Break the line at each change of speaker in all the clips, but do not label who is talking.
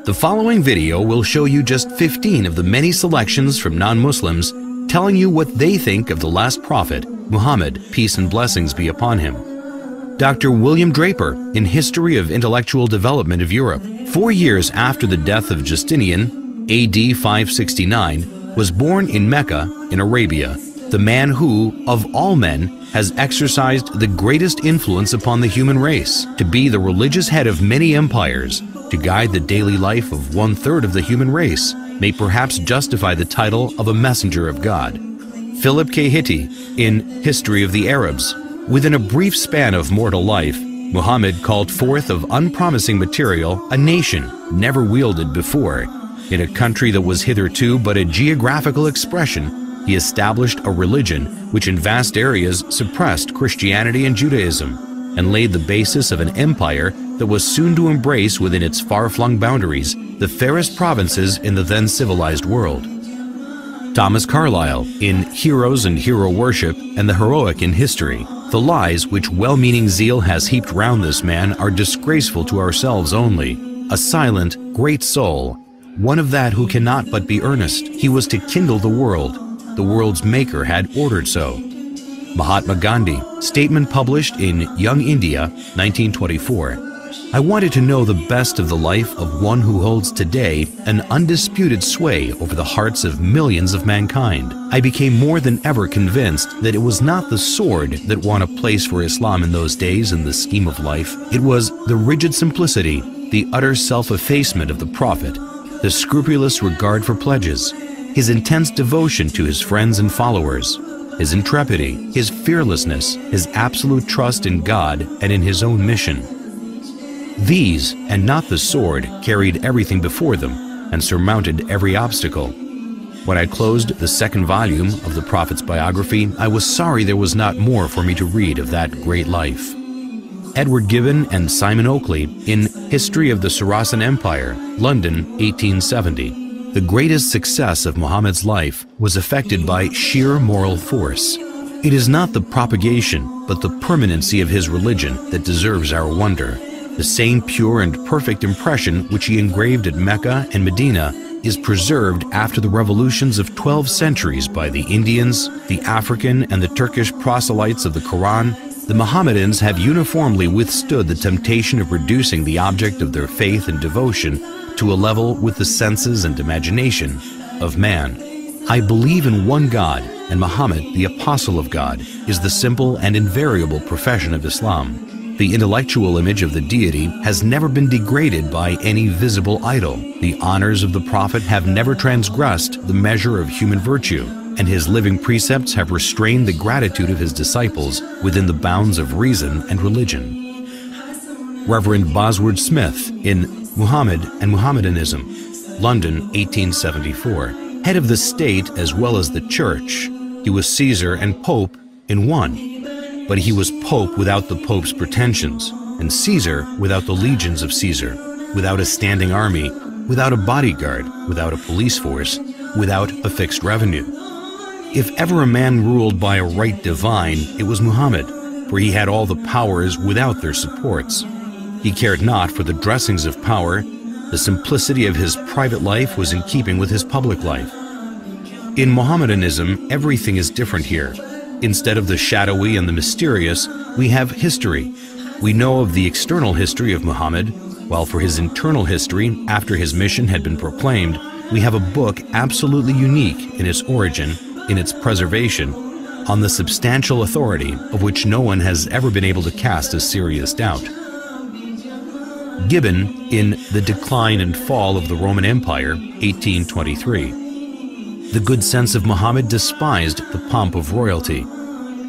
The following video will show you just 15 of the many selections from non-Muslims telling you what they think of the last prophet, Muhammad, peace and blessings be upon him. Dr. William Draper, in History of Intellectual Development of Europe, 4 years after the death of Justinian, AD 569, was born in Mecca, in Arabia, the man who, of all men, has exercised the greatest influence upon the human race, to be the religious head of many empires, to guide the daily life of 1/3 of the human race, may perhaps justify the title of a messenger of God. Philip K. Hitti, in History of the Arabs, within a brief span of mortal life, Muhammad called forth of unpromising material a nation never wielded before. In a country that was hitherto but a geographical expression, he established a religion which in vast areas suppressed Christianity and Judaism, and laid the basis of an empire that was soon to embrace within its far-flung boundaries the fairest provinces in the then civilized world. Thomas Carlyle, in Heroes and Hero Worship and the Heroic in History, the lies which well-meaning zeal has heaped round this man are disgraceful to ourselves only. A silent, great soul, one of that who cannot but be earnest. He was to kindle the world. The world's maker had ordered so. Mahatma Gandhi, statement published in Young India, 1924. I wanted to know the best of the life of one who holds today an undisputed sway over the hearts of millions of mankind. I became more than ever convinced that it was not the sword that won a place for Islam in those days in the scheme of life. It was the rigid simplicity, the utter self-effacement of the Prophet, the scrupulous regard for pledges, his intense devotion to his friends and followers, his intrepidity, his fearlessness, his absolute trust in God and in his own mission. These, and not the sword, carried everything before them and surmounted every obstacle. When I closed the second volume of the Prophet's biography, I was sorry there was not more for me to read of that great life. Edward Gibbon and Simon Oakley, in History of the Saracen Empire, London, 1870. The greatest success of Muhammad's life was effected by sheer moral force. It is not the propagation, but the permanency of his religion that deserves our wonder. The same pure and perfect impression which he engraved at Mecca and Medina is preserved after the revolutions of 12 centuries by the Indians, the African and the Turkish proselytes of the Quran. The Mohammedans have uniformly withstood the temptation of reducing the object of their faith and devotion to a level with the senses and imagination of man. I believe in one God, and Muhammad, the apostle of God, is the simple and invariable profession of Islam. The intellectual image of the deity has never been degraded by any visible idol. The honors of the prophet have never transgressed the measure of human virtue, and his living precepts have restrained the gratitude of his disciples within the bounds of reason and religion. Reverend Bosworth Smith, in Muhammad and Mohammedanism, London, 1874. Head of the state as well as the church, he was Caesar and Pope in one. But he was Pope without the Pope's pretensions, and Caesar without the legions of Caesar, without a standing army, without a bodyguard, without a police force, without a fixed revenue. If ever a man ruled by a right divine, it was Muhammad, for he had all the powers without their supports. He cared not for the dressings of power. The simplicity of his private life was in keeping with his public life. In Mohammedanism, everything is different here. Instead of the shadowy and the mysterious, we have history. We know of the external history of Muhammad, while for his internal history, after his mission had been proclaimed, we have a book absolutely unique in its origin, in its preservation, on the substantial authority of which no one has ever been able to cast a serious doubt. Gibbon, in The Decline and Fall of the Roman Empire, 1823. The good sense of Muhammad despised the pomp of royalty.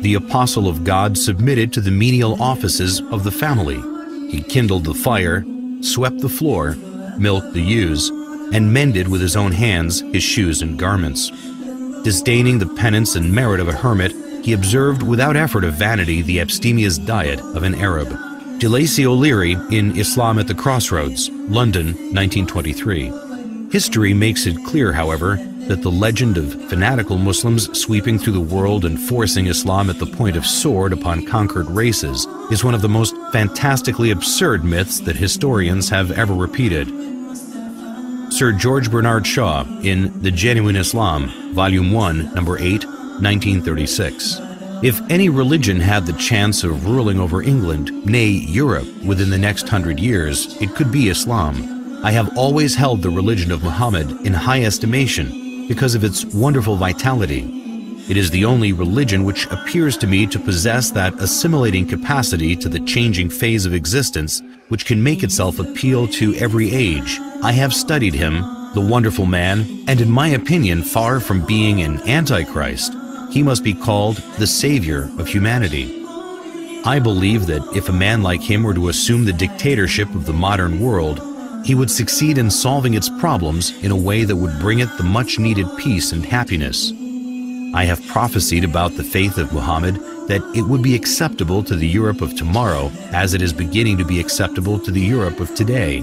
The apostle of God submitted to the menial offices of the family. He kindled the fire, swept the floor, milked the ewes, and mended with his own hands his shoes and garments. Disdaining the penance and merit of a hermit, he observed without effort of vanity the abstemious diet of an Arab. De Lacy O'Leary, in Islam at the Crossroads, London, 1923. History makes it clear, however, that the legend of fanatical Muslims sweeping through the world and forcing Islam at the point of sword upon conquered races is one of the most fantastically absurd myths that historians have ever repeated. Sir George Bernard Shaw in The Genuine Islam, Volume 1, Number 8, 1936. If any religion had the chance of ruling over England, nay, Europe, within the next 100 years, it could be Islam. I have always held the religion of Muhammad in high estimation because of its wonderful vitality. It is the only religion which appears to me to possess that assimilating capacity to the changing phase of existence which can make itself appeal to every age. I have studied him, the wonderful man, and in my opinion, far from being an antichrist, he must be called the savior of humanity. I believe that if a man like him were to assume the dictatorship of the modern world, he would succeed in solving its problems in a way that would bring it the much-needed peace and happiness. I have prophesied about the faith of Muhammad that it would be acceptable to the Europe of tomorrow as it is beginning to be acceptable to the Europe of today.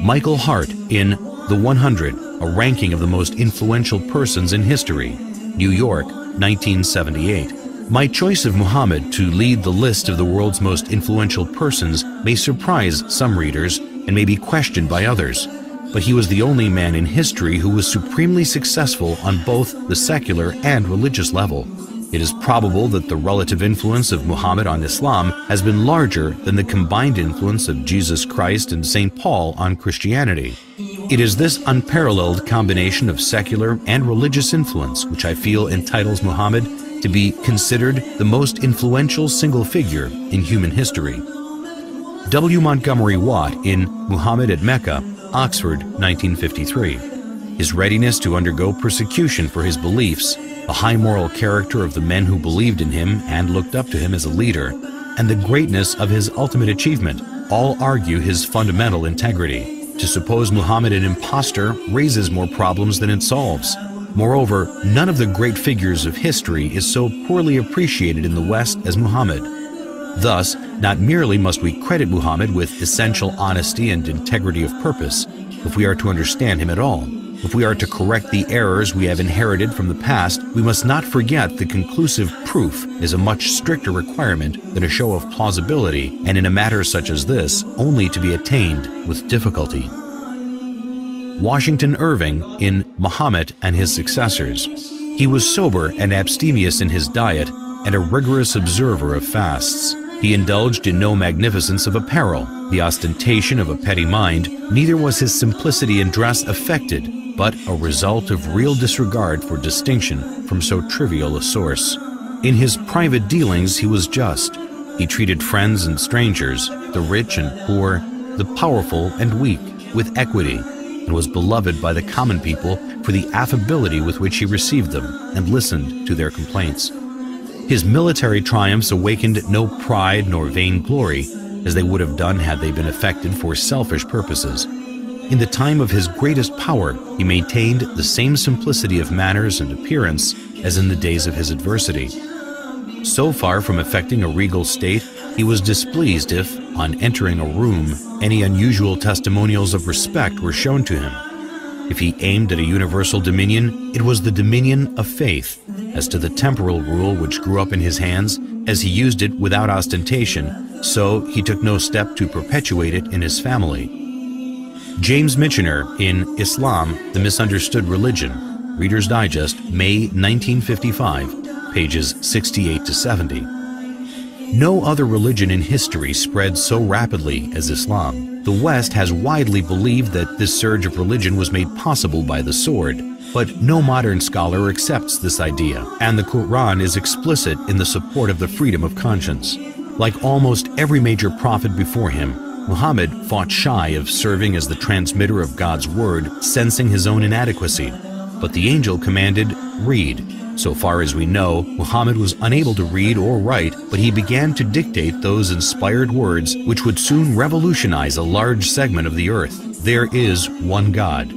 Michael Hart in The 100, a ranking of the most influential persons in history, New York, 1978. My choice of Muhammad to lead the list of the world's most influential persons may surprise some readers and may be questioned by others, but he was the only man in history who was supremely successful on both the secular and religious level. It is probable that the relative influence of Muhammad on Islam has been larger than the combined influence of Jesus Christ and St. Paul on Christianity. It is this unparalleled combination of secular and religious influence which I feel entitles Muhammad to be considered the most influential single figure in human history. W. Montgomery Watt in Muhammad at Mecca, Oxford, 1953. His readiness to undergo persecution for his beliefs, the high moral character of the men who believed in him and looked up to him as a leader, and the greatness of his ultimate achievement all argue his fundamental integrity. To suppose Muhammad an impostor raises more problems than it solves. Moreover, none of the great figures of history is so poorly appreciated in the West as Muhammad. Thus, not merely must we credit Muhammad with essential honesty and integrity of purpose, if we are to understand him at all. If we are to correct the errors we have inherited from the past, we must not forget that conclusive proof is a much stricter requirement than a show of plausibility, and in a matter such as this, only to be attained with difficulty. Washington Irving in Muhammad and His Successors. He was sober and abstemious in his diet and a rigorous observer of fasts. He indulged in no magnificence of apparel, the ostentation of a petty mind, neither was his simplicity in dress affected, but a result of real disregard for distinction from so trivial a source. In his private dealings he was just. He treated friends and strangers, the rich and poor, the powerful and weak, with equity, and was beloved by the common people for the affability with which he received them and listened to their complaints. His military triumphs awakened no pride nor vainglory, as they would have done had they been effected for selfish purposes. In the time of his greatest power, he maintained the same simplicity of manners and appearance as in the days of his adversity. So far from affecting a regal state, he was displeased if, on entering a room, any unusual testimonials of respect were shown to him. If he aimed at a universal dominion, it was the dominion of faith. As to the temporal rule which grew up in his hands, as he used it without ostentation, so he took no step to perpetuate it in his family. James Michener in Islam, the Misunderstood Religion, Reader's Digest, May 1955, pages 68 to 70. No other religion in history spread so rapidly as Islam. The West has widely believed that this surge of religion was made possible by the sword, but no modern scholar accepts this idea, and the Quran is explicit in the support of the freedom of conscience. Like almost every major prophet before him, Muhammad fought shy of serving as the transmitter of God's word, sensing his own inadequacy. But the angel commanded, "Read." So far as we know, Muhammad was unable to read or write, but he began to dictate those inspired words which would soon revolutionize a large segment of the earth. There is one God.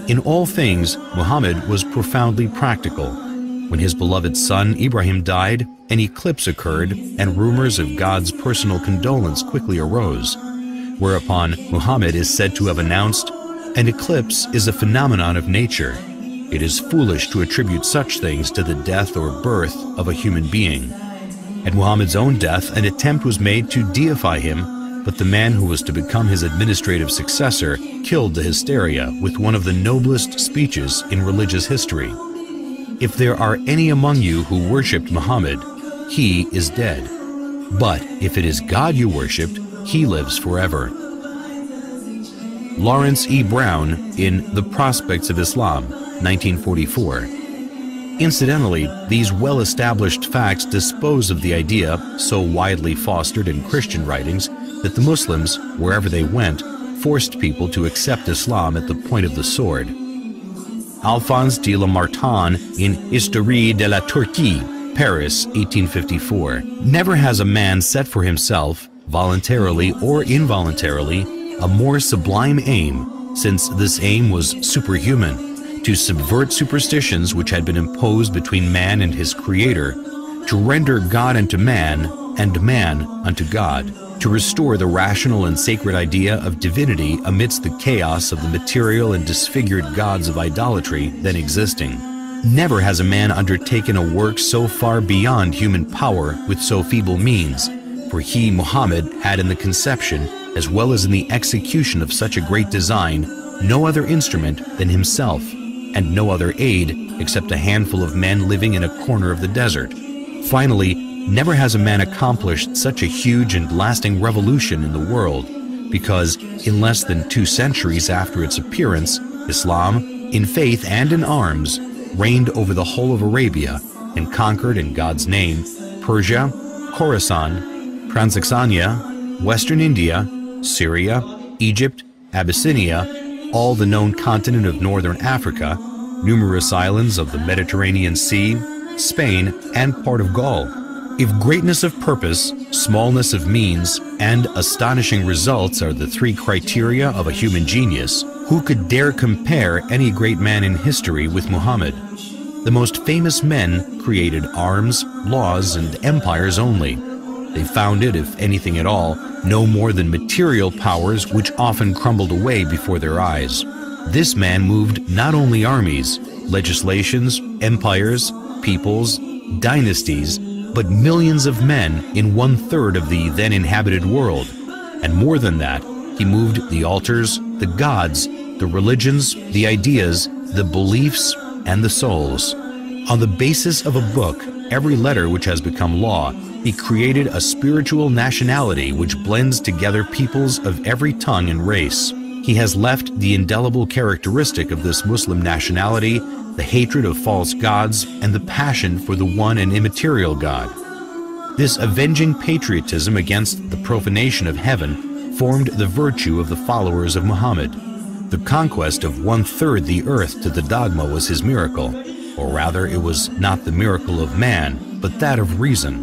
In all things, Muhammad was profoundly practical. When his beloved son Ibrahim died, an eclipse occurred, and rumors of God's personal condolence quickly arose, whereupon Muhammad is said to have announced, "An eclipse is a phenomenon of nature. It is foolish to attribute such things to the death or birth of a human being." At Muhammad's own death, an attempt was made to deify him, but the man who was to become his administrative successor killed the hysteria with one of the noblest speeches in religious history. If there are any among you who worshipped Muhammad, he is dead. But if it is God you worshipped, he lives forever. Lawrence E. Brown in The Prospects of Islam, 1944. Incidentally, these well-established facts dispose of the idea, so widely fostered in Christian writings, that the Muslims, wherever they went, forced people to accept Islam at the point of the sword. Alphonse de Lamartine in Histoire de la Turquie, Paris, 1854. Never has a man set for himself, voluntarily or involuntarily, a more sublime aim, since this aim was superhuman, to subvert superstitions which had been imposed between man and his Creator, to render God unto man, and man unto God, to restore the rational and sacred idea of divinity amidst the chaos of the material and disfigured gods of idolatry then existing. Never has a man undertaken a work so far beyond human power with so feeble means, for he, Muhammad, had in the conception, as well as in the execution of such a great design, no other instrument than himself, and no other aid except a handful of men living in a corner of the desert. Finally, never has a man accomplished such a huge and lasting revolution in the world, because in less than 2 centuries after its appearance, Islam, in faith and in arms, reigned over the whole of Arabia and conquered in God's name Persia, Khorasan, Transoxania, Western India, Syria, Egypt, Abyssinia, all the known continent of northern Africa, numerous islands of the Mediterranean Sea, Spain, and part of Gaul. If greatness of purpose, smallness of means, and astonishing results are the 3 criteria of a human genius, who could dare compare any great man in history with Muhammad? The most famous men created arms, laws, and empires only. They founded, if anything at all, no more than material powers which often crumbled away before their eyes. This man moved not only armies, legislations, empires, peoples, dynasties, but millions of men in 1/3 of the then inhabited world. And more than that, he moved the altars, the gods, the religions, the ideas, the beliefs, and the souls. On the basis of a book, every letter which has become law, he created a spiritual nationality which blends together peoples of every tongue and race. He has left the indelible characteristic of this Muslim nationality, the hatred of false gods, and the passion for the one and immaterial God. This avenging patriotism against the profanation of heaven formed the virtue of the followers of Muhammad. The conquest of 1/3 the earth to the dogma was his miracle, or rather it was not the miracle of man, but that of reason.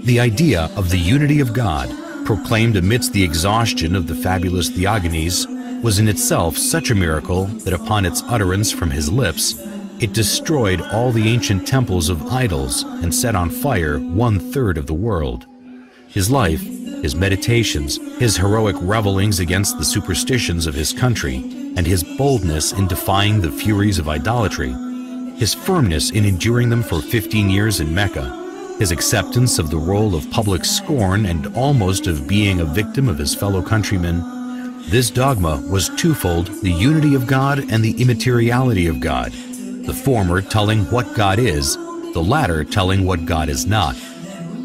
The idea of the unity of God, proclaimed amidst the exhaustion of the fabulous theogonies, was in itself such a miracle that upon its utterance from his lips, it destroyed all the ancient temples of idols and set on fire 1/3 of the world. His life, his meditations, his heroic revelings against the superstitions of his country, and his boldness in defying the furies of idolatry, his firmness in enduring them for 15 years in Mecca, his acceptance of the role of public scorn and almost of being a victim of his fellow countrymen, this dogma was twofold: the unity of God and the immateriality of God, the former telling what God is, the latter telling what God is not,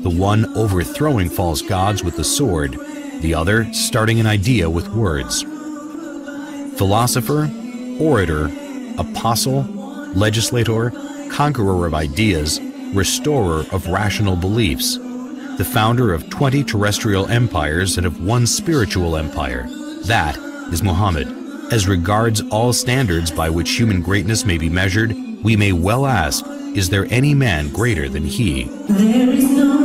the one overthrowing false gods with the sword, the other starting an idea with words. Philosopher, orator, apostle, legislator, conqueror of ideas, restorer of rational beliefs, the founder of 20 terrestrial empires and of 1 spiritual empire. That is Muhammad. As regards all standards by which human greatness may be measured, we may well ask, is there any man greater than he? There is no